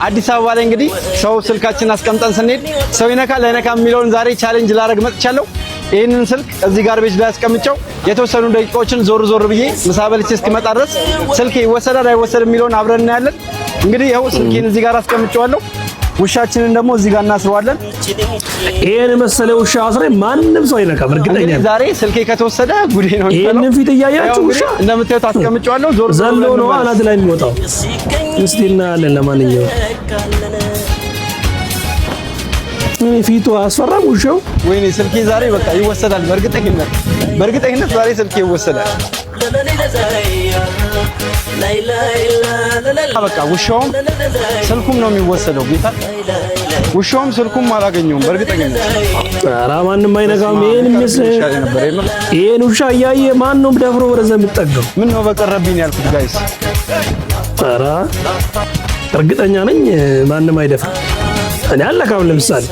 አዲስ አበባ ላይ እንግዲህ ሰው ስልካችን አስቀምጠን ስንሄድ ሰው ይነካል አይነካም የሚለውን ዛሬ ቻሌንጅ ላደርግ መጥቻለሁ። ይሄንን ስልክ እዚህ ጋርቤጅ ላይ አስቀምጬው የተወሰኑ ደቂቃዎችን ዞር ብዬ ምሳ በልቼ እስኪመጣ ድረስ ስልኬ ይወሰዳል አይወሰድም የሚለውን አብረን እናያለን። እንግዲህ ይኸው ስልኬን እዚህ ጋር አስቀምጬዋለሁ። ውሻችንን ደግሞ እዚህ ጋር እናስረዋለን። ይሄን መሰለ ውሻ አስሬ ማንም ሰው አይነካም። እርግጠኛ ነኝ ዛሬ ስልኬ ከተወሰደ ጉዴ ነው። ይሄን ፊት እያያችሁ ውሻ እንደምታዩት አስቀምጬዋለሁ። ዞር ዘሎ ነው አናት ላይ የሚወጣው። እስቲ እናያለን። ለማንኛውም ፊቱ አስፈራም ውሻው። ወይኔ ስልኬ ዛሬ በቃ ይወሰዳል። በእርግጠኝነት ዛሬ ስልኬ ይወሰዳል። በቃ ውሻውም ስልኩም ነው የሚወሰደው። ጌታ ውሻውም ስልኩም አላገኘውም በእርግጠኝነት። ኧረ ማንም አይነካም። ይሄን ውሻ እያየ ማን ነው ደፍሮ ወደዛ የሚጠጋው? ምን ነው በቀረብኝ ያልኩት ጋይስ። ኧረ እርግጠኛ ነኝ ማንም አይደፍርም። እኔ አለካም። ለምሳሌ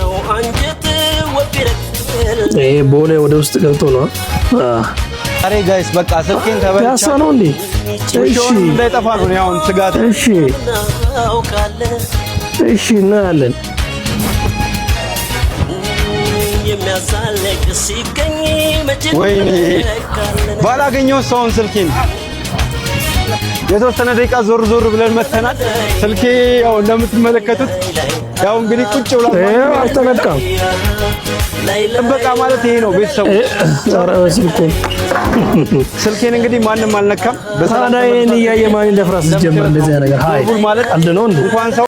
ይሄ ቦሌ ወደ ውስጥ ገብቶ ነው። አሬ ጋይስ በቃ ስልኬን ተበልቻለሁ። ያሳ ነው እንዴ? እሺ እንዳይጠፋ ነው ያው ስጋት። እሺ እናያለን። ወይኔ ባላገኘው ሰውን ስልኬን የተወሰነ ደቂቃ ዞር ብለን መተናል። ስልኬ ያው እንደምትመለከቱት ያው እንግዲህ ቁጭ ብሏል። አልተነካም። ጥበቃ ማለት ይሄ ነው ቤተሰቡ። ስልኬን እንግዲህ ማንም አልነካም። በታዲያ ይሄን እያየ ማን እንደፍራስ ጀመረ እንደዚህ ነገር ሃይ ማለት አልደነው እንኳን